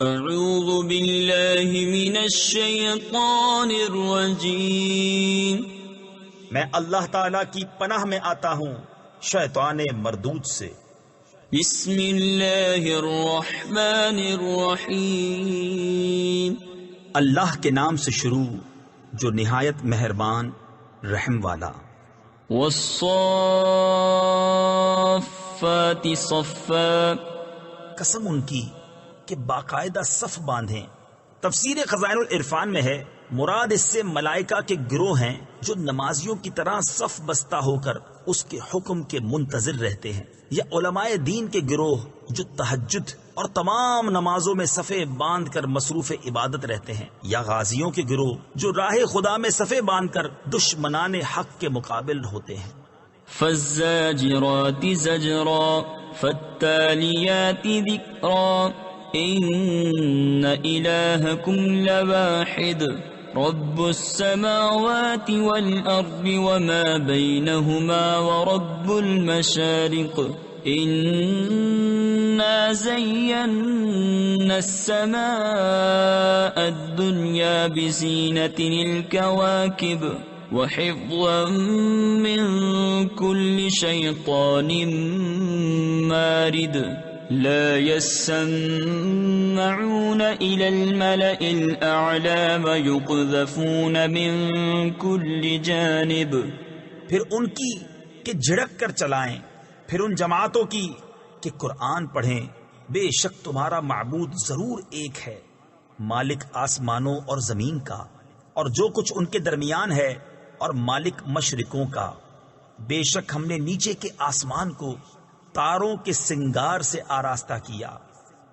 اعوذ باللہ من الشیطان الرجیم، میں اللہ تعالی کی پناہ میں آتا ہوں شیطان مردود سے۔ بسم اللہ الرحمن الرحیم، اللہ کے نام سے شروع جو نہایت مہربان رحم والا۔ والصافات صفا، قسم ان کی کہ باقاعدہ صف باندھیں۔ تفسیر خزائن العرفان میں ہے مراد اس سے ملائکہ کے گروہ ہیں جو نمازیوں کی طرح صف بستہ ہو کر اس کے حکم کے منتظر رہتے ہیں، یا علماء دین کے گروہ جو تہجد اور تمام نمازوں میں صفیں باندھ کر مصروف عبادت رہتے ہیں، یا غازیوں کے گروہ جو راہ خدا میں صفیں باندھ کر دشمنان حق کے مقابل ہوتے ہیں۔ فالزاجرات زجرا فالتالیات ذکرا ان الہکم لواحد رب السماوات والارض وما بینہما ورب المشارق انا زینا السماء الدنیا بزینة الكواکب وحفظا من كل شیطان مارد لا يسمعون إلى الملأ الأعلى ويقذفون من كل جانب۔ پھر ان کی کہ جھڑک کر چلائیں، پھر ان جماعتوں کی کہ قرآن پڑھیں۔ بے شک تمہارا معبود ضرور ایک ہے، مالک آسمانوں اور زمین کا اور جو کچھ ان کے درمیان ہے، اور مالک مشرقوں کا۔ بے شک ہم نے نیچے کے آسمان کو تاروں کے سنگار سے آراستہ کیا،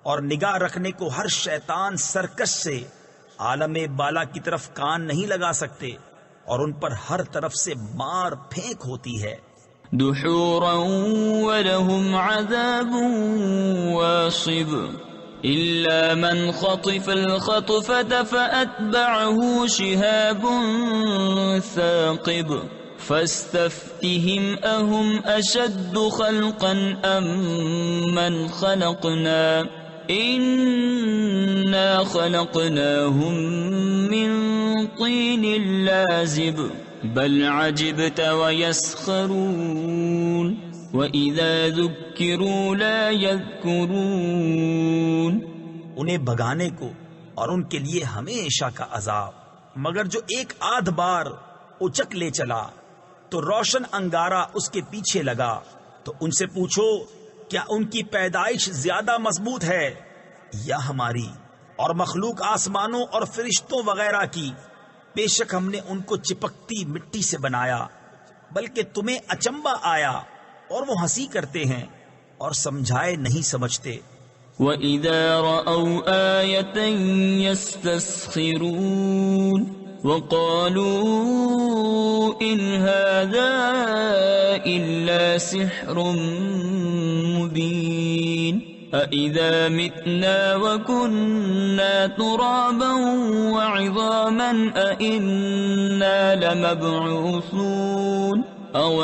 اور نگاہ رکھنے کو ہر شیطان سرکش سے عالم بالا کی طرف کان نہیں لگا سکتے، اور ان پر ہر طرف سے مار پھینک ہوتی ہے۔ دحورا ولهم عذاب واصب إلا من خطف الخطفة فأتبعه شهاب ثاقب فاستفتهم أهم أشد خلقا أم من خلقنا إنا خلقناهم من طين لازب بل عجبت ويسخرون وَإِذَا ذُكِّرُوا لَا يَذْكُرُونَ۔ انہیں بھگانے کو اور ان کے لیے ہمیشہ کا عذاب، مگر جو ایک آدھ بار اچک لے چلا تو روشن انگارہ اس کے پیچھے لگا۔ تو ان سے پوچھو کیا ان کی پیدائش زیادہ مضبوط ہے یا ہماری؟ اور مخلوق آسمانوں اور فرشتوں وغیرہ کی، بے شک ہم نے ان کو چپکتی مٹی سے بنایا، بلکہ تمہیں اچنبھا آیا اور وہ ہنسی کرتے ہیں اور سمجھائے نہیں سمجھتے۔ وَإِذَا رَأَوْا آيَةً يَسْتَسْخِرُونَ وَقَالُوا إِنْ هَذَا إِلَّا سِحْرٌ مُبِينٌ أَإِذَا مِتْنَا وَكُنَّا تُرَابًا وَعِظَامًا أَإِنَّا لَمَبْعُوثُونَ أَوْ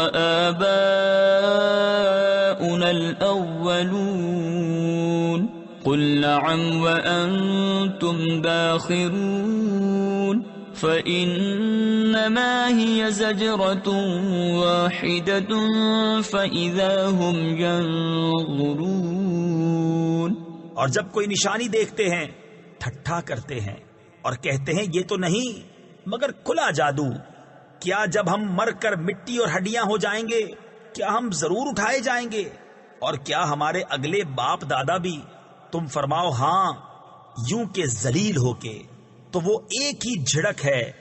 آبَاؤُنَا الْأَوَّلُونَ قُلْ نَعَمْ وَأَنْتُمْ دَاخِرُونَ فَإِنَّمَا هِيَ زَجْرَةٌ وَاحِدَةٌ فَإِذَا هُمْ يَنظُرُونَ۔ اور جب کوئی نشانی دیکھتے ہیں ٹھٹھا کرتے ہیں اور کہتے ہیں یہ تو نہیں مگر کھلا جادو۔ کیا جب ہم مر کر مٹی اور ہڈیاں ہو جائیں گے کیا ہم ضرور اٹھائے جائیں گے؟ اور کیا ہمارے اگلے باپ دادا بھی؟ تم فرماؤ ہاں، یوں کہ ذلیل ہو کے۔ تو وہ ایک ہی جھڑک ہے۔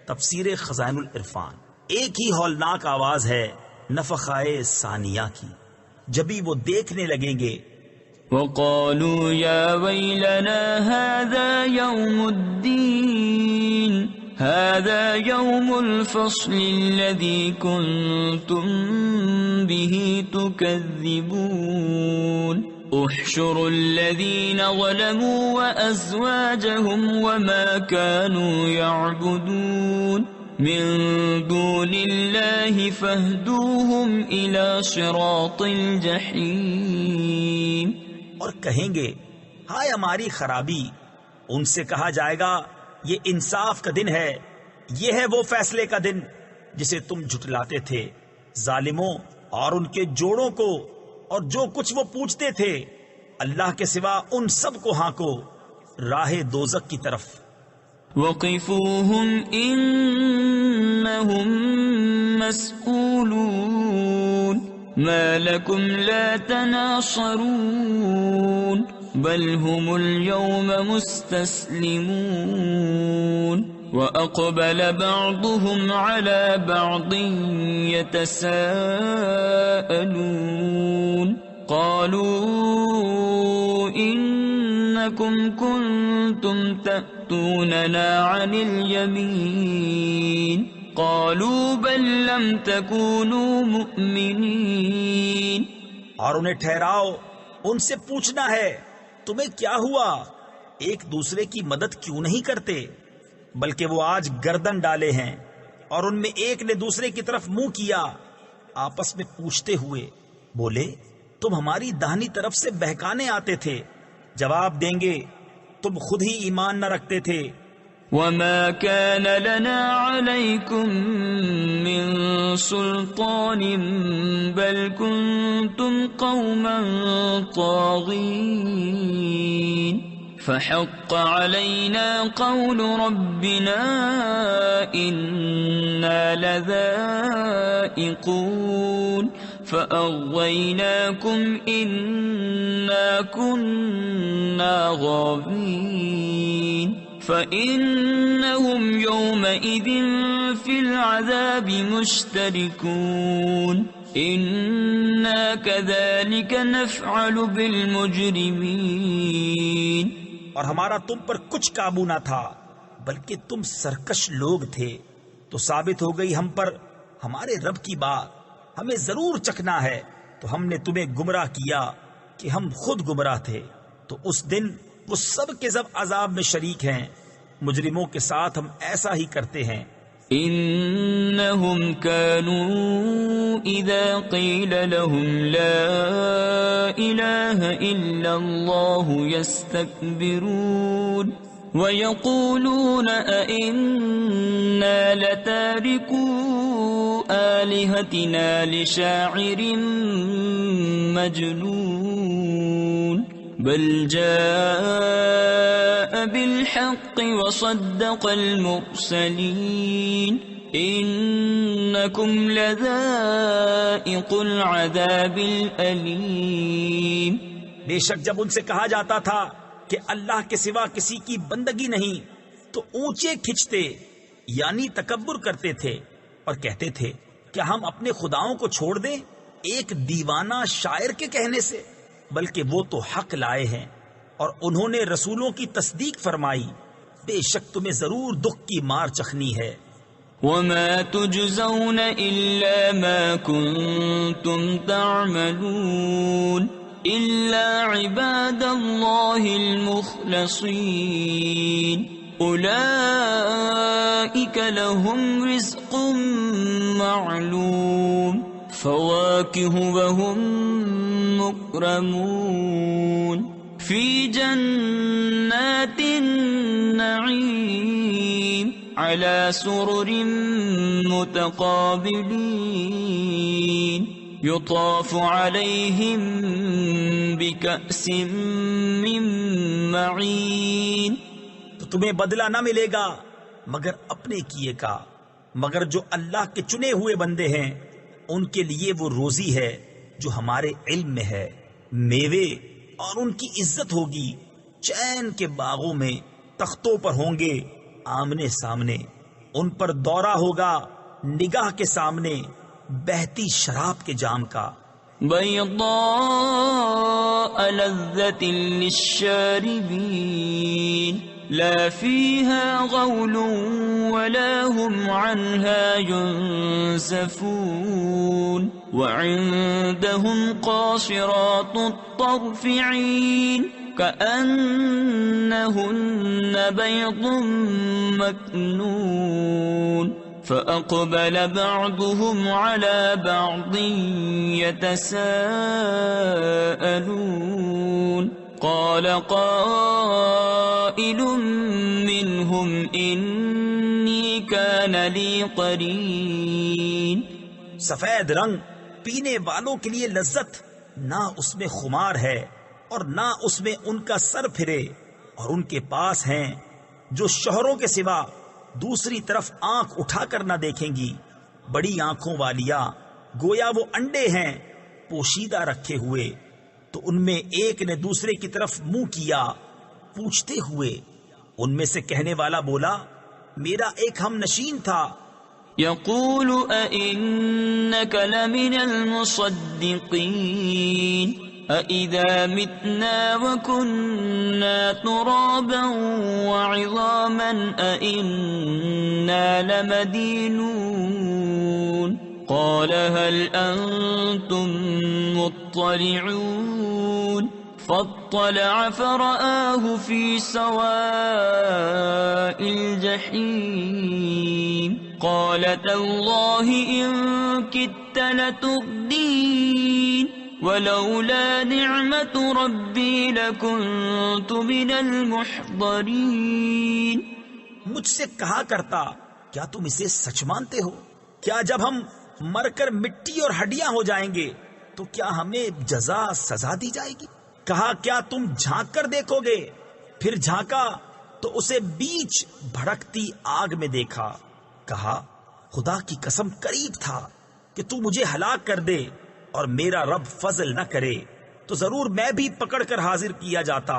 تفسیر خزائن العرفان۔ ایک ہی ہولناک آواز ہے نفخائے ثانیہ کی، جبھی وہ دیکھنے لگیں گے۔ وَقَالُوا يَا وَيْلَنَا هَذَا يَوْمُ الدِّينِ هَذَا يَوْمُ الْفَصْلِ الَّذِي كُنْتُمْ بِهِ تُكَذِّبُونَ احشروا الذين ظلموا وأزواجهم وما كانوا يعبدون من دون الله فاهدوهم إلى صراط الجحيم۔ اور کہیں گے ہائے ہماری خرابی. ان سے کہا جائے گا یہ انصاف کا دن ہے، یہ ہے وہ فیصلے کا دن جسے تم جھٹلاتے تھے. ظالموں اور ان کے جوڑوں کو اور جو کچھ وہ پوچھتے تھے اللہ کے سوا ان سب کو ہانکو راہ دوزخ کی طرف. وقفوهم إنهم مسئولون ما لكم لا تناصرون بل هم اليوم مستسلمون وأقبل بعضهم على بعض يتساءلون قالوا إنكم كنتم تأتوننا عن اليمين قالوا بل لم تكونوا مؤمنين. اور انہیں ٹھہراؤ، ان سے پوچھنا ہے تمہیں کیا ہوا، ایک دوسرے کی مدد کیوں نہیں کرتے؟ بلکہ وہ آج گردن ڈالے ہیں. اور ان میں ایک نے دوسرے کی طرف منہ کیا آپس میں پوچھتے ہوئے بولے تم ہماری داہنی طرف سے بہکانے آتے تھے. جواب دیں گے تم خود ہی ایمان نہ رکھتے تھے. وما كان لنا عليكم من سلطان بل كنتم قوما طاغين فحق علينا قول ربنا إنا لذائقون فأغويناكم إنا كنا غاوين فإنهم يومئذ في العذاب مشتركون إنا كذلك نفعل بالمجرمين. اور ہمارا تم پر کچھ قابو نہ تھا بلکہ تم سرکش لوگ تھے. تو ثابت ہو گئی ہم پر ہمارے رب کی بات، ہمیں ضرور چکھنا ہے. تو ہم نے تمہیں گمراہ کیا کہ ہم خود گمراہ تھے. تو اس دن وہ سب کے سب عذاب میں شریک ہیں. مجرموں کے ساتھ ہم ایسا ہی کرتے ہیں. انہم كانوا اذا قیل لهم لا الہ الا اللہ يستكبرون ويقولون أئنا لتاركو آلهتنا لشاعر مجنون بل جاء بالحق وصدق المرسلين إنكم لذائق العذاب الأليم. بے شک جب ان سے کہا جاتا تھا کہ اللہ کے سوا کسی کی بندگی نہیں تو اونچے کھچتے یعنی تکبر کرتے تھے اور کہتے تھے کیا ہم اپنے خداؤں کو چھوڑ دیں ایک دیوانہ شاعر کے کہنے سے؟ بلکہ وہ تو حق لائے ہیں اور انہوں نے رسولوں کی تصدیق فرمائی. بے شک تمہیں ضرور دکھ کی مار چکھنی ہے. وما تجزون إلا ما كنتم تعملون إلا عباد الله المخلصين أولئك لهم رزق معلوم فواكه وهم مكرمون في جنات النعيم على سرر متقابلين يطاف عليهم بكأس من معين. تو تمہیں بدلہ نہ ملے گا مگر اپنے کیے کا، مگر جو اللہ کے چنے ہوئے بندے ہیں ان کے لیے وہ روزی ہے جو ہمارے علم میں ہے. میوے اور ان کی عزت ہوگی، چین کے باغوں میں تختوں پر ہوں گے آمنے سامنے، ان پر دورہ ہوگا نگاہ کے سامنے بہتی شراب کے جام کا. بيضاء لذة للشاربين لا فيها غول ولا هم عنها ينزفون وعندهم قاصرات الطرف عين كأنهن بيض مكنون فأقبل بعضهم على بعض يتساءلون قال قائل منهم إني كان لي قرين. سفید رنگ پینے والوں کے لیے لذت نہ اس میں خمار ہے اور نہ اس میں ان کا سر پھرے، اور ان کے پاس ہیں جو شوہروں کے سوا دوسری طرف آنکھ اٹھا کر نہ دیکھیں گی، بڑی آنکھوں والیاں، گویا وہ انڈے ہیں پوشیدہ رکھے ہوئے. تو ان میں ایک نے دوسرے کی طرف منہ کیا پوچھتے ہوئے. ان میں سے کہنے والا بولا میرا ایک ہم نشین تھا. يقول أئنك لمن المصدقين أئذا متنا وكنا ترابا وعظاما أئنا لمدينون. قال هل أنتم مطلعون. فاطلع فرآه في سواء الجحيم. قال تالله إن كدت لتردين ولولا نعمة ربي لكنت من المحضرين. مجھ سے کہا کرتا کیا تم اسے سچ مانتے ہو؟ کیا جب ہم مر کر مٹی اور ہڈیاں ہو جائیں گے تو کیا ہمیں جزا سزا دی جائے گی؟ کہا کیا تم جھانک کر دیکھو گے؟ پھر جھانکا تو اسے بیچ بھڑکتی آگ میں دیکھا. کہا خدا کی قسم قریب تھا کہ تو مجھے ہلاک کر دے اور میرا رب فضل نہ کرے تو ضرور میں بھی پکڑ کر حاضر کیا جاتا.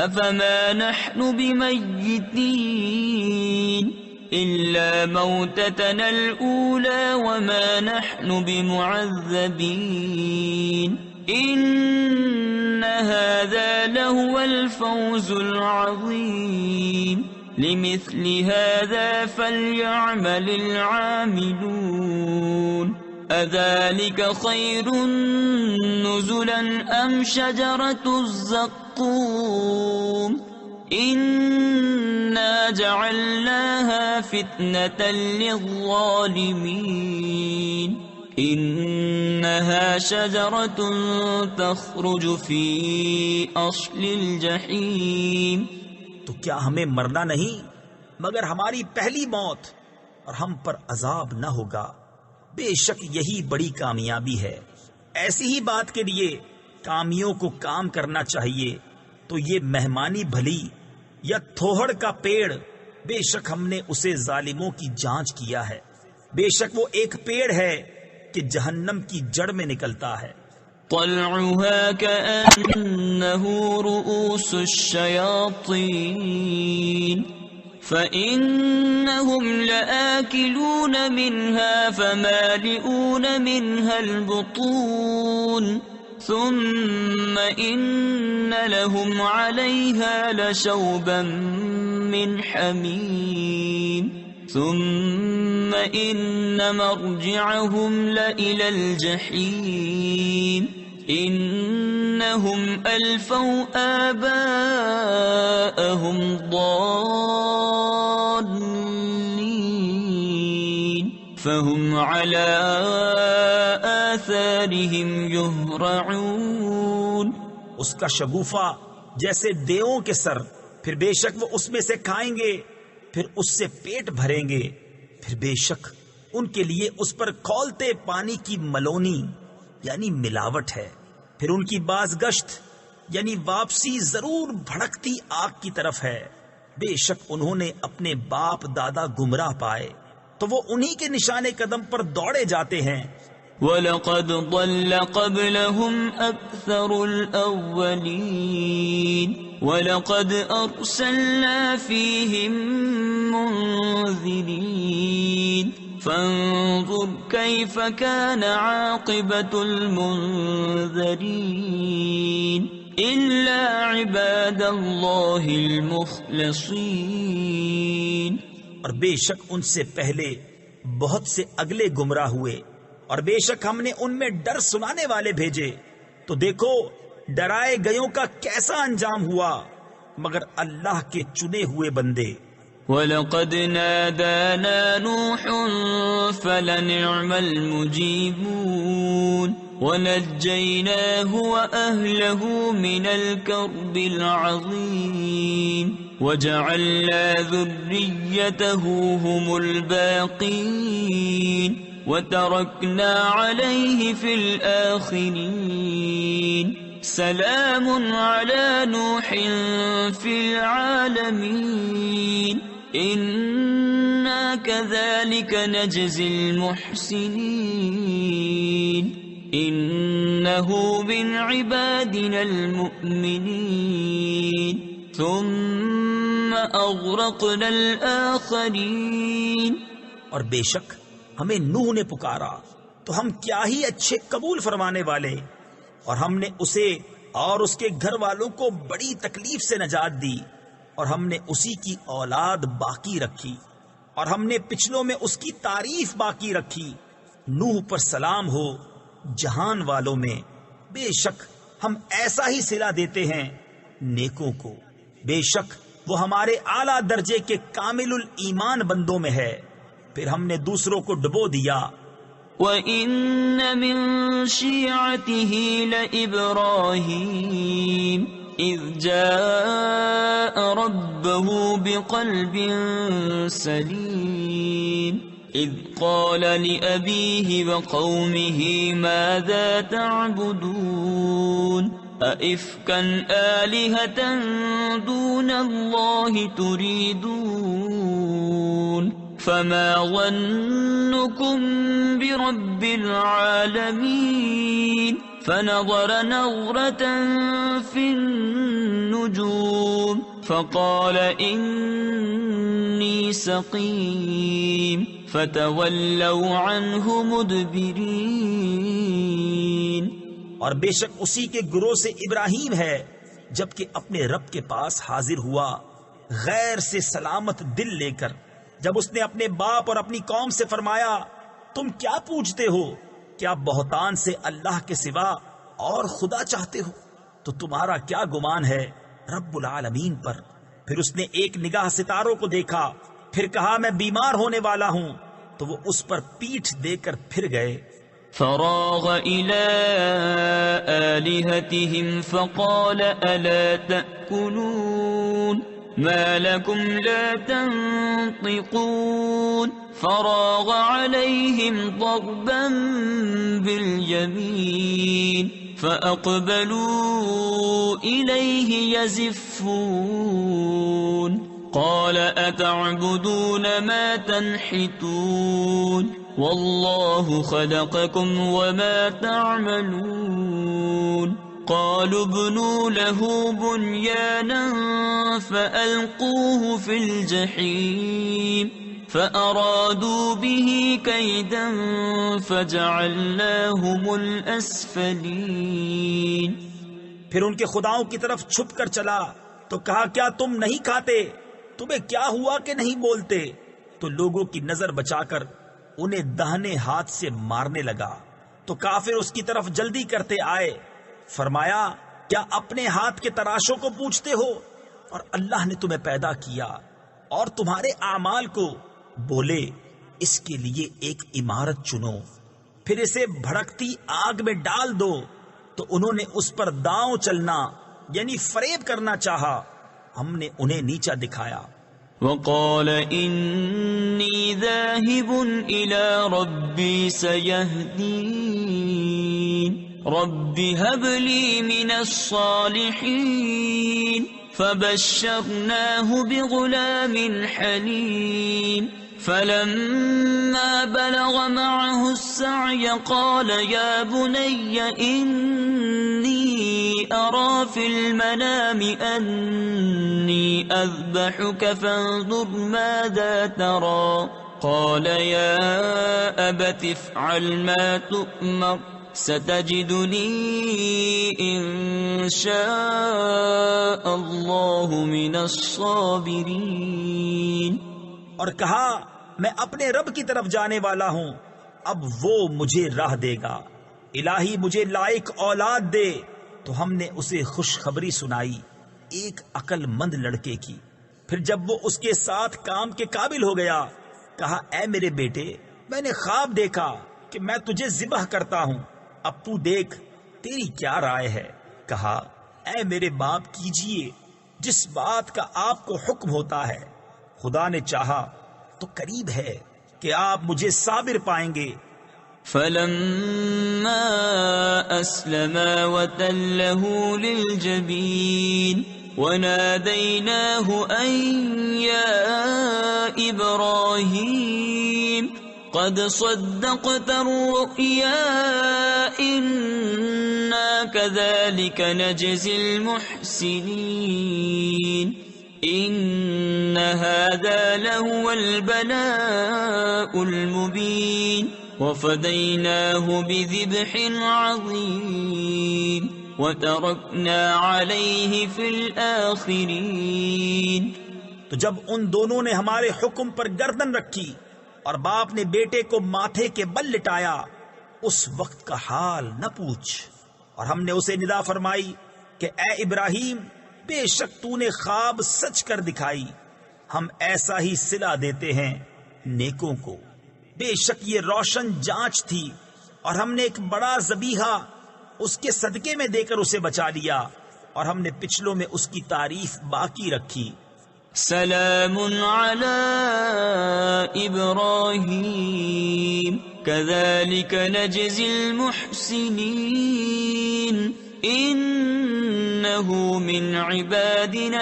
افما نحن بمیتین الا موتتنا الاولى وما نحن بمعذبین ان هذا لهو الفوز العظیم. لمثل هذا فليعمل العاملون. أذلك خير نزلا أم شجرة الزقوم إنا جعلناها فتنة للظالمين. إنها شجرة تخرج في أصل الجحيم. تو کیا ہمیں مرنا نہیں مگر ہماری پہلی موت اور ہم پر عذاب نہ ہوگا. بے شک یہی بڑی کامیابی ہے. ایسی ہی بات کے لیے کامیوں کو کام کرنا چاہیے. تو یہ مہمانی بھلی یا تھوہڑ کا پیڑ، بے شک ہم نے اسے ظالموں کی جانچ کیا ہے. بے شک وہ ایک پیڑ ہے کہ جہنم کی جڑ میں نکلتا ہے. طلعها كأنه رؤوس الشياطين فإنهم لآكلون منها فمالئون منها البطون ثم إن لهم عليها لشوبا من حميم ثم إن مرجعهم لإلى الجحيم إنهم ألفوا آباءهم ضالين فهم على آثارهم يهرعون. اس کا شگوفہ جیسے دیووں کے سر، پھر بے شک وہ اس میں سے کھائیں گے، پھر اس سے پیٹ بھریں گے، پھر بے شک ان کے لیے اس پر کھولتے پانی کی ملونی یعنی ملاوٹ ہے. پھر ان کی بازگشت یعنی واپسی ضرور بھڑکتی آگ کی طرف ہے. بے شک انہوں نے اپنے باپ دادا گمراہ پائے تو وہ انہی کے نشانے قدم پر دوڑے جاتے ہیں. وَلَقَدْ ضَلَّ قَبْلَهُمْ أَكْثَرُ الْأَوَّلِينَ وَلَقَدْ أَرْسَلْنَا فِيهِمْ مُنذِرِينَ فَانظُرْ كَيْفَ كَانَ عَاقِبَةُ الْمُنذَرِينَ إِلَّا عِبَادَ اللَّهِ الْمُخْلَصِينَ. اور بے شک ان سے پہلے بہت سے اگلے گمراہ ہوئے، اور بے شک ہم نے ان میں ڈر سنانے والے بھیجے، تو دیکھو ڈرائے گئوں کا کیسا انجام ہوا. مگر اللہ کے چنے ہوئے بندے وَلَقَدْ نَادَانَا نُوحٌ فَلَنِعْمَ الْمُجِيبُونَ وَنَجَّيْنَاهُ وَأَهْلَهُ مِنَ الْكَرْبِ الْعَظِيمِ وَجَعَلْنَا ذُرِّيَّتَهُ هُمُ الْبَاقِينَ وَتَرَكْنَا عَلَيْهِ فِي الْآخِرِينَ سلام على نوح في العالمين إنا كذلك نجزي المحسنين إنه من عبادنا المؤمنين ثم أغرقنا الآخرين. اور بے شک ہمیں نوح نے پکارا تو ہم کیا ہی اچھے قبول فرمانے والے، اور ہم نے اسے اور اس کے گھر والوں کو بڑی تکلیف سے نجات دی، اور ہم نے اسی کی اولاد باقی رکھی، اور ہم نے پچھلوں میں اس کی تعریف باقی رکھی. نوح پر سلام ہو جہان والوں میں، بے شک ہم ایسا ہی صلہ دیتے ہیں نیکوں کو، بے شک وہ ہمارے اعلیٰ درجے کے کامل الایمان بندوں میں ہے. پھر ہم نے دوسروں کو ڈبو دیا. وَإِنَّ مِن شِيعَتِهِ لَإِبْرَاهِيمَ إِذْ جَاءَ رَبَّهُ بِقَلْبٍ سَلِيمٍ إِذْ قَالَ لِأَبِيهِ وَقَوْمِهِ مَاذَا تَعْبُدُونَ أَئِفْكًا آلِهَةً دُونَ اللَّهِ تُرِيدُونَ فما ظنكم برب العالمين فنظر نظرة في النجوم فقال إني سقيم فتولوا عنه مدبرين. اور بے شک اسی کے گروہ سے ابراہیم ہے، جبکہ اپنے رب کے پاس حاضر ہوا غیر سے سلامت دل لے کر، جب اس نے اپنے باپ اور اپنی قوم سے فرمایا تم کیا پوچھتے ہو؟ کیا بہتان سے اللہ کے سوا اور خدا چاہتے ہو؟ تو تمہارا کیا گمان ہے رب العالمین پر؟ پھر اس نے ایک نگاہ ستاروں کو دیکھا، پھر کہا میں بیمار ہونے والا ہوں، تو وہ اس پر پیٹھ دے کر پھر گئے. فراغ إلى آلهتهم فقال ألا تأكلون ما لكم لا تنطقون فراغ عليهم ضربا باليمين فأقبلوا إليه يزفون قال أتعبدون ما تنحتون والله خلقكم وما تعملون قالوا ابنوا له بنيانا فألقوه في الجحيم فأرادوا به كيدا فجعلناهم الأسفلين. پھر ان کے خداؤں کی طرف چھپ کر چلا تو کہا کیا تم نہیں کھاتے؟ تمہیں کیا ہوا کہ نہیں بولتے؟ تو لوگوں کی نظر بچا کر انہیں دہنے ہاتھ سے مارنے لگا. تو کافر اس کی طرف جلدی کرتے آئے، فرمایا کیا اپنے ہاتھ کے تراشوں کو پوچھتے ہو؟ اور اللہ نے تمہیں پیدا کیا اور تمہارے اعمال کو. بولے اس کے لیے ایک عمارت چنو، پھر اسے بھڑکتی آگ میں ڈال دو. تو انہوں نے اس پر داؤں چلنا یعنی فریب کرنا چاہا، ہم نے انہیں نیچا دکھایا. وقال إني ذاهب إلى ربي سيهدين رب هب لي من الصالحين فبشرناه بغلام حليم فلما بلغ معه السعي قال يا بني إني أرى في المنام أني أذبحك فانظر ماذا ترى قال يا أبت افعل ما تؤمر ستجدني إن شاء الله من الصابرين. اور کہا میں اپنے رب کی طرف جانے والا ہوں، اب وہ مجھے راہ دے گا. الہی مجھے لائق اولاد دے. تو ہم نے اسے خوشخبری سنائی ایک عقل مند لڑکے کی. پھر جب وہ اس کے ساتھ کام کے قابل ہو گیا کہا اے میرے بیٹے میں نے خواب دیکھا کہ میں تجھے ذبح کرتا ہوں، اب تو دیکھ تیری کیا رائے ہے؟ کہا اے میرے باپ کیجئے جس بات کا آپ کو حکم ہوتا ہے، خدا نے چاہا تو قریب ہے کہ آپ مجھے صابر پائیں گے۔ فلما أسلما وتله للجبين وناديناه أن يا إبراهيم قد صدقت الرؤيا إنا كذلك نجزي المحسنين إن هذا لهو البلاء المبين وفديناه بذبح عظيم وتركنا عليه في الآخرين۔ تو جب ان دونوں نے ہمارے حکم پر گردن رکھی اور باپ نے بیٹے کو ماتھے کے بل لٹایا، اس وقت کا حال نہ پوچھ، اور ہم نے اسے ندا فرمائی کہ اے ابراہیم بے شک تو نے خواب سچ کر دکھائی، ہم ایسا ہی صلہ دیتے ہیں نیکوں کو۔ بے شک یہ روشن جانچ تھی، اور ہم نے ایک بڑا ذبیحہ اس کے صدقے میں دے کر اسے بچا لیا، اور ہم نے پچھلوں میں اس کی تعریف باقی رکھی۔ سلام علی ابراہیم کذالک نجزی المحسنین انہ من عبادنا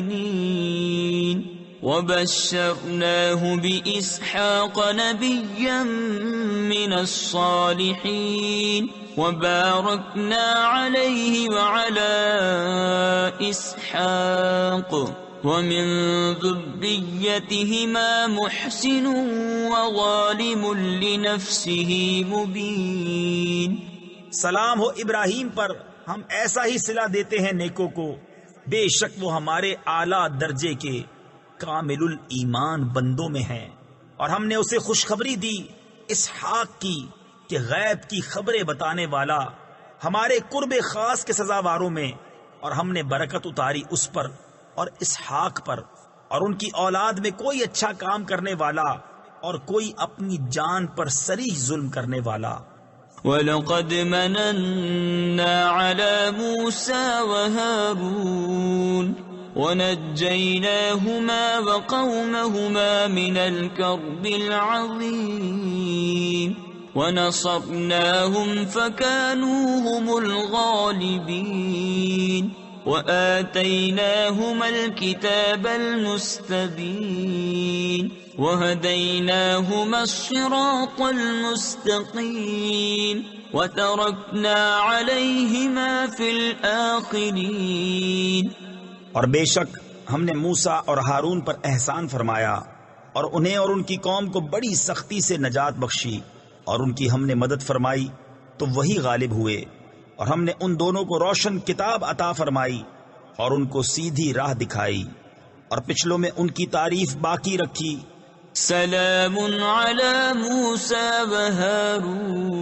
المؤمنین وبشرناه بإسحاق نبيا من الصالحين وباركنا عليه وعلى إسحاق ومن ذريتهما محسن وظالم لنفسه مبين۔ سلام ہو ابراہیم پر، ہم ایسا ہی صلہ دیتے ہیں نیکوں کو، بے شک وہ ہمارے اعلیٰ درجے کے کامل الایمان بندوں میں ہیں، اور ہم نے اسے خوشخبری دی اسحاق کی کہ غیب کی خبریں بتانے والا ہمارے قرب خاص کے سزاواروں میں، اور ہم نے برکت اتاری اس پر اور اسحاق پر، اور ان کی اولاد میں کوئی اچھا کام کرنے والا اور کوئی اپنی جان پر صریح ظلم کرنے والا۔ وَلَقَدْ مَنَنَّا عَلَى مُوسَى وَهَارُونَ وَنَجَّيْنَاهُمَا وَقَوْمَهُمَا مِنَ الْكَرْبِ الْعَظِيمِ وَنَصَرْنَاهُمْ فَكَانُوا هُمُ الْغَالِبِينَ وَآتَيْنَاهُمَا الْكِتَابَ الْمُسْتَبِينَ وَهَدَيْنَاهُمَا الصِّرَاطَ الْمُسْتَقِيمَ وَتَرَكْنَا عَلَيْهِمَا فِي الْآخِرِينَ۔ اور بے شک ہم نے موسیٰ اور ہارون پر احسان فرمایا، اور انہیں اور ان کی قوم کو بڑی سختی سے نجات بخشی، اور ان کی ہم نے مدد فرمائی تو وہی غالب ہوئے، اور ہم نے ان دونوں کو روشن کتاب عطا فرمائی اور ان کو سیدھی راہ دکھائی، اور پچھلوں میں ان کی تعریف باقی رکھی۔ سلام علی موسیٰ وہارون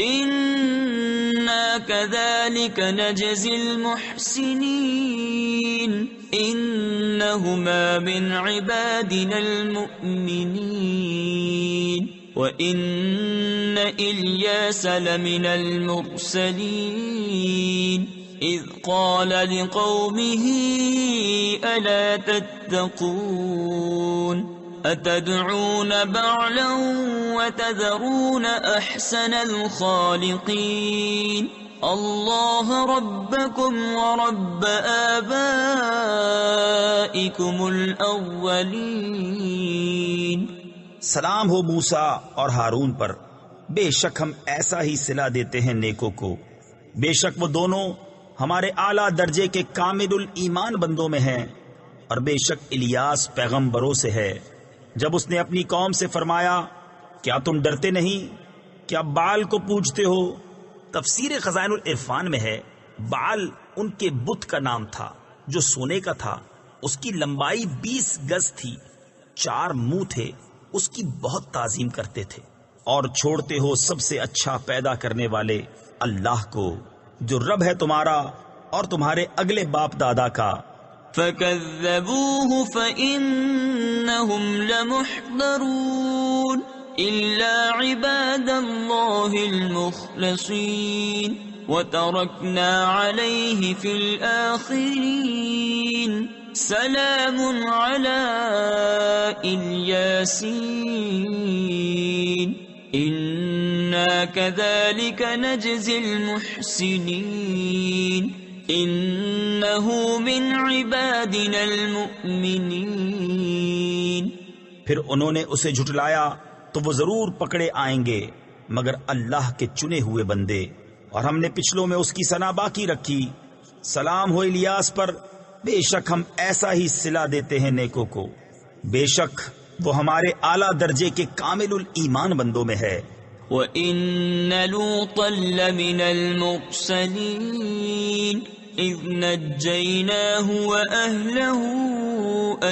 انا كذلك نجزي المحسنين انہما من عبادنا المؤمنین وَإِنَّ إِلْيَاسَ لَمِنَ الْمُرْسَلِينَ إِذْ قَالَ لِقَوْمِهِ أَلَا تَتَّقُونَ أَتَدْعُونَ بَعْلًا وَتَذَرُونَ أَحْسَنَ الْخَالِقِينَ اللَّهَ رَبَّكُمْ وَرَبَّ آبَائِكُمُ الْأَوَّلِينَ۔ سلام ہو موسیٰ اور ہارون پر، بے شک ہم ایسا ہی صلہ دیتے ہیں نیکوں کو، بے شک وہ دونوں ہمارے اعلیٰ درجے کے کامل الایمان بندوں میں ہیں، اور بے شک الیاس پیغمبروں سے ہے۔ جب اس نے اپنی قوم سے فرمایا کیا تم ڈرتے نہیں، کیا بعل کو پوجتے ہو؟ تفسیر خزائن العرفان میں ہے بعل ان کے بت کا نام تھا جو سونے کا تھا، اس کی لمبائی 20 گز تھی، 4 منہ تھے، اس کی بہت تعظیم کرتے تھے، اور چھوڑتے ہو سب سے اچھا پیدا کرنے والے اللہ کو جو رب ہے تمہارا اور تمہارے اگلے باپ دادا کا، فكذبوه فإنهم لمحضرون إلا عباد الله المخلصين وتركنا عليه في الآخرين سلام على الياسين إنا كذلك نجزي المحسنين إنه من عبادنا المؤمنين۔ پھر انہوں نے اسے جھٹلایا تو وہ ضرور پکڑے آئیں گے مگر اللہ کے چنے ہوئے بندے، اور ہم نے پچھلوں میں اس کی ثنا باقی رکھی۔ سلام ہو الیاس پر، بے شک ہم ایسا ہی صلہ دیتے ہیں نیکوں کو، بے شک وہ ہمارے اعلیٰ درجے کے کامل الایمان بندوں میں ہے۔ وَإِنَّ لُوطًا لَّمِنَ الْمُرْسَلِينَ إِذْ نَجَّيْنَاهُ وَأَهْلَهُ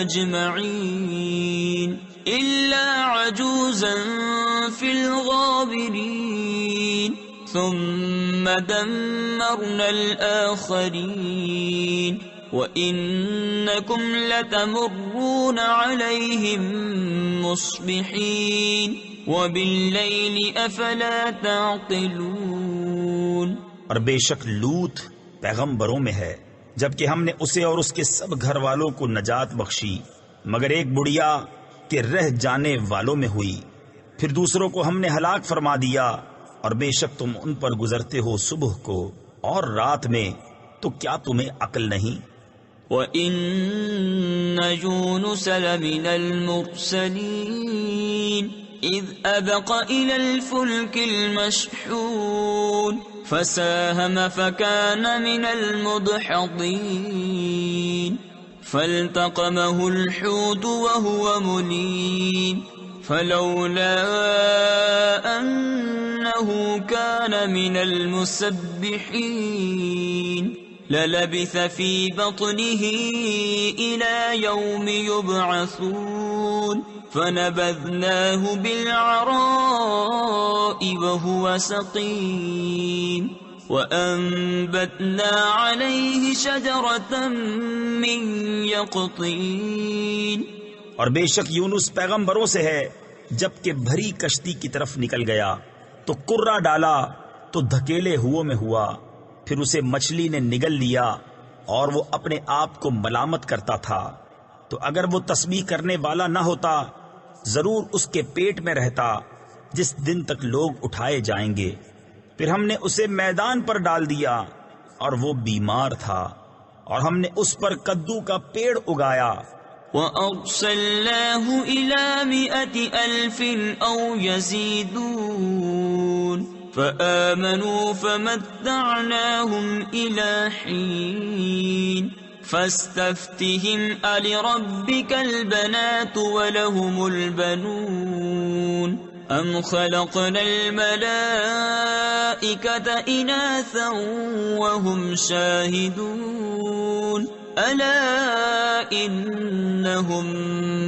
أَجْمَعِينَ إِلَّا عَجُوزًا فِي الْغَابِرِينَ ثُمَّ دَمَّرْنَا الْآخَرِينَ وَإِنَّكُمْ لَتَمُرُّونَ عَلَيْهِمْ مُصْبِحِينَ وَبِاللَّيْلِ أَفَلَا تَعْقِلُونَ۔ اور بے شک لوط پیغمبروں میں ہے، جبکہ ہم نے اسے اور اس کے سب گھر والوں کو نجات بخشی مگر ایک بڑھیا کے رہ جانے والوں میں ہوئی، پھر دوسروں کو ہم نے ہلاک فرما دیا، اور بے شک تم ان پر گزرتے ہو صبح کو اور رات میں، تو کیا تمہیں عقل نہیں؟ وَإِنَّ يُونُسَ لَمِنَ الْمُرْسَلِينَ إِذْ أَبَقَ إِلَى الْفُلْكِ الْمَشْحُونِ فَسَاهَمَ فَكَانَ مِنَ الْمُدْحَضِينَ فَالْتَقَمَهُ الْحُوتُ وَهُوَ مُلِيمٌ فَلَوْلَا أَنَّهُ كَانَ مِنَ الْمُسَبِّحِينَ لَلَبِثَ فِي بَطْنِهِ إِلَى يَوْمِ يُبْعَثُونَ فَنَبَذْنَاهُ بِالْعَرَاءِ وَهُوَ سَقِيمٌ وَأَنبَتْنَا عَلَيْهِ شَجَرَةً مِّن يَقْطِينٍ۔ اور بے شک یونس پیغمبروں سے ہے، جبکہ بھری کشتی کی طرف نکل گیا تو کرہ ڈالا تو دھکیلے میں ہوا، پھر اسے مچھلی نے نگل لیا اور وہ اپنے آپ کو ملامت کرتا تھا، تو اگر وہ تسبیح کرنے والا نہ ہوتا ضرور اس کے پیٹ میں رہتا جس دن تک لوگ اٹھائے جائیں گے۔ پھر ہم نے اسے میدان پر ڈال دیا اور وہ بیمار تھا، اور ہم نے اس پر کدو کا پیڑ اگایا۔ وَأَرْسَلْنَاهُ إِلَى 100,000 أَوْ يَزِيدُونَ فَآمَنُوا فَمَتَّعْنَاهُمْ إِلَى حِينٍ فَاسْتَفْتِهِمْ أَلِرَبِّكَ الْبَنَاتُ وَلَهُمُ الْبَنُونَ أَمْ خَلَقْنَا الْمَلَائِكَةَ إِنَاثًا وَهُمْ شَاهِدُونَ أَلَا إِنَّهُمْ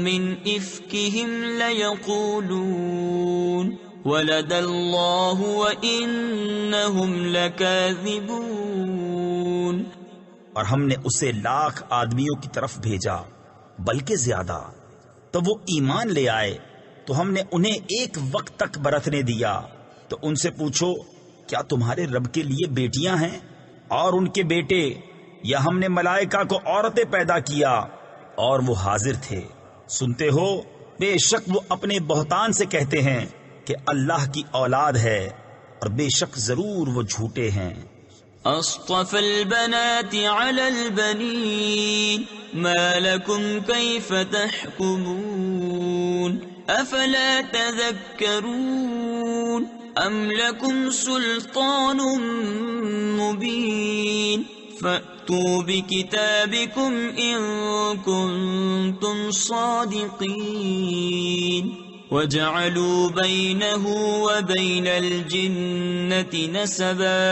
مِنْ إِفْكِهِمْ لَيَقُولُونَ وَلَدَ اللَّهُ وَإِنَّهُمْ لَكَاذِبُونَ۔ اور ہم نے اسے 1,00,000 آدمیوں کی طرف بھیجا بلکہ زیادہ، تو وہ ایمان لے آئے تو ہم نے انہیں ایک وقت تک برتنے دیا۔ تو ان سے پوچھو کیا تمہارے رب کے لیے بیٹیاں ہیں اور ان کے بیٹے، یا ہم نے ملائکہ کو عورتیں پیدا کیا اور وہ حاضر تھے؟ سنتے ہو بے شک وہ اپنے بہتان سے کہتے ہیں کہ اللہ کی اولاد ہے، اور بے شک ضرور وہ جھوٹے ہیں۔ أَصْطَفَى الْبَنَاتِ عَلَى الْبَنِينَ مَا لَكُمْ كَيْفَ تَحْكُمُونَ أَفَلَا تَذَكَّرُونَ أَمْ لَكُمْ سُلْطَانٌ مُبِينٌ فَأْتُوا بِكِتَابِكُمْ إِن كُنتُمْ صَادِقِينَ وَجَعَلُوا بَيْنَهُ وَبَيْنَ الْجِنَّةِ نَسَبًا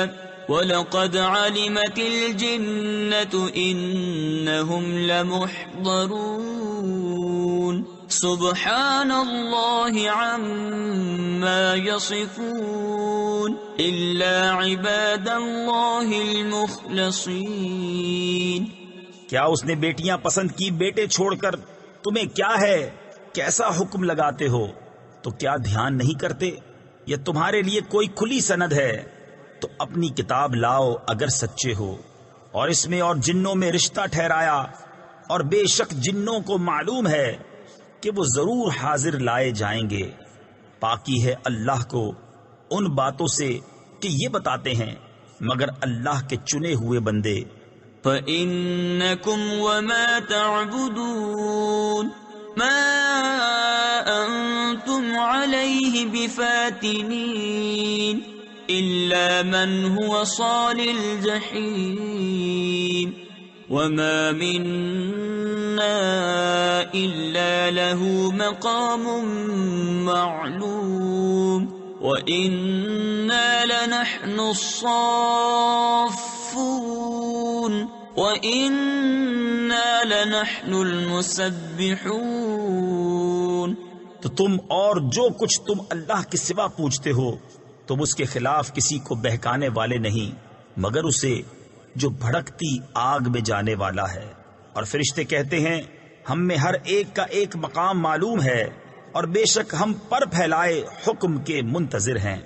وَلَقَدْ عَلِمَتِ الْجِنَّةُ إِنَّهُمْ لَمُحْضَرُونَ سُبْحَانَ اللَّهِ عَمَّا يَصِفُونَ إِلَّا عِبَادَ اللَّهِ الْمُخْلَصِينَ۔ کیا اس نے بیٹیاں پسند کی بیٹے چھوڑ کر؟ تمہیں کیا ہے؟ کیسا حکم لگاتے ہو؟ تو کیا دھیان نہیں کرتے؟ یہ تمہارے لیے کوئی کھلی سند ہے، تو اپنی کتاب لاؤ اگر سچے ہو، اور اس میں اور جنوں میں رشتہ ٹھہرایا، اور بے شک جنوں کو معلوم ہے کہ وہ ضرور حاضر لائے جائیں گے۔ پاکی ہے اللہ کو ان باتوں سے کہ یہ بتاتے ہیں، مگر اللہ کے چنے ہوئے بندے۔ فَإِنَّكُمْ وَمَا تَعْبُدُونَ مَا أَنْتُمْ عَلَيْهِ بِفَاتِنِينَ إِلَّا مَنْ هُوَ صَالِ الْجَحِيمِ وَمَا مِنَّا إِلَّا لَهُ مَقَامٌ مَعْلُومٌ وَإِنَّا لَنَحْنُ الصَّافُّونَ وَإِنَّا لَنَحْنُ الْمُسَبِّحُونَ۔ تو تم اور جو کچھ تم اللہ کے سوا پوچھتے ہو، تم اس کے خلاف کسی کو بہکانے والے نہیں مگر اسے جو بھڑکتی آگ میں جانے والا ہے۔ اور فرشتے کہتے ہیں ہم میں ہر ایک کا ایک مقام معلوم ہے، اور بے شک ہم پر پھیلائے حکم کے منتظر ہیں،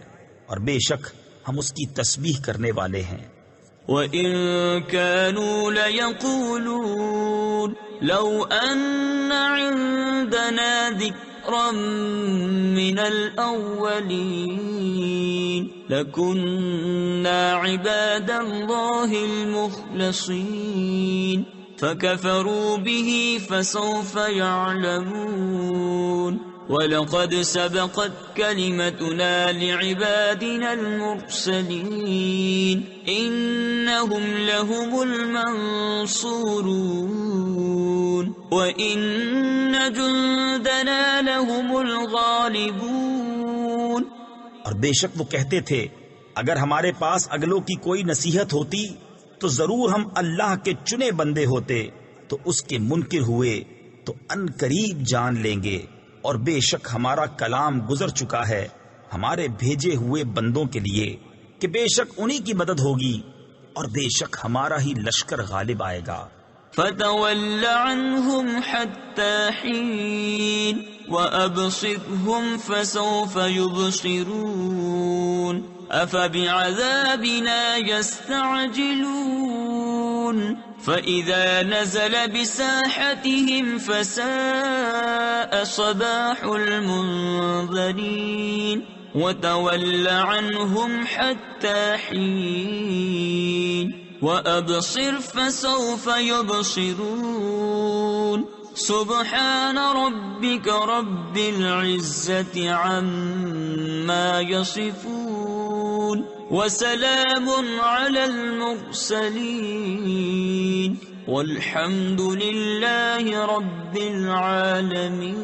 اور بے شک ہم اس کی تسبیح کرنے والے ہیں۔ وَإِن كَانُوا لَيَقُولُونَ لَوْ أَنَّ عِندَنَا ذِكْرًا مِّنَ الْأَوَّلِينَ لَكُنَّا عِبَادَ اللَّهِ الْمُخْلَصِينَ فَكَفَرُوا بِهِ فَسَوْفَ يَعْلَمُونَ وَلَقَدْ سَبَقَتْ كَلِمَتُنَا لِعِبَادِنَا الْمُرْسَلِينَ إِنَّهُمْ لَهُمُ الْمَنْصُورُونَ وَإِنَّ جُنْدَنَا لَهُمُ الْغَالِبُونَ۔ اور بے شک وہ کہتے تھے اگر ہمارے پاس اگلوں کی کوئی نصیحت ہوتی تو ضرور ہم اللہ کے چنے بندے ہوتے، تو اس کے منکر ہوئے تو ان قریب جان لیں گے، اور بے شک ہمارا کلام گزر چکا ہے ہمارے بھیجے ہوئے بندوں کے لیے کہ بے شک انہی کی مدد ہوگی، اور بے شک ہمارا ہی لشکر غالب آئے گا۔ فَتَوَلَّ عَنْهُمْ حَتَّى حِينٍ وَأَبْصِرْهُمْ فَسَوْفَ يُبْصِرُونَ أَفَبِعَذَابِنَا يَسْتَعْجِلُونَ فَإِذَا نَزَلَ بِسَاحَتِهِمْ فَسَاءَ صَبَاحُ الْمُنذَرِينَ وَتَوَلَّ عَنْهُمْ حَتَّى حِينٍ وَأَبْصِرْ فَسَوْفَ يُبْصِرُونَ سُبْحَانَ رَبِّكَ رَبِّ الْعِزَّةِ عَمَّا يَصِفُونَ وَسَلَامٌ عَلَى الْمُرْسَلِينَ وَالْحَمْدُ لِلَّهِ رَبِّ الْعَالَمِينَ۔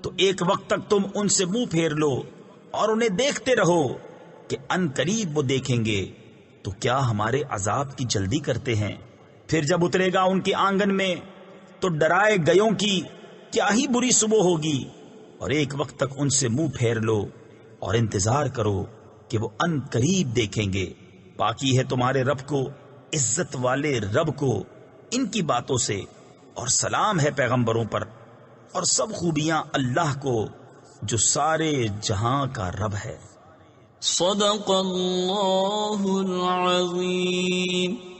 تو ایک وقت تک تم ان سے منہ پھیر لو اور انہیں دیکھتے رہو کہ ان قریب وہ دیکھیں گے، تو کیا ہمارے عذاب کی جلدی کرتے ہیں؟ پھر جب اترے گا ان کے آنگن میں تو ڈرائے گیوں کی کیا ہی بری صبح ہوگی۔ اور ایک وقت تک ان سے منہ پھیر لو اور انتظار کرو کہ وہ ان قریب دیکھیں گے۔ پاکی ہے تمہارے رب کو، عزت والے رب کو ان کی باتوں سے، اور سلام ہے پیغمبروں پر، اور سب خوبیاں اللہ کو جو سارے جہاں کا رب ہے۔ صدق اللہ العظیم۔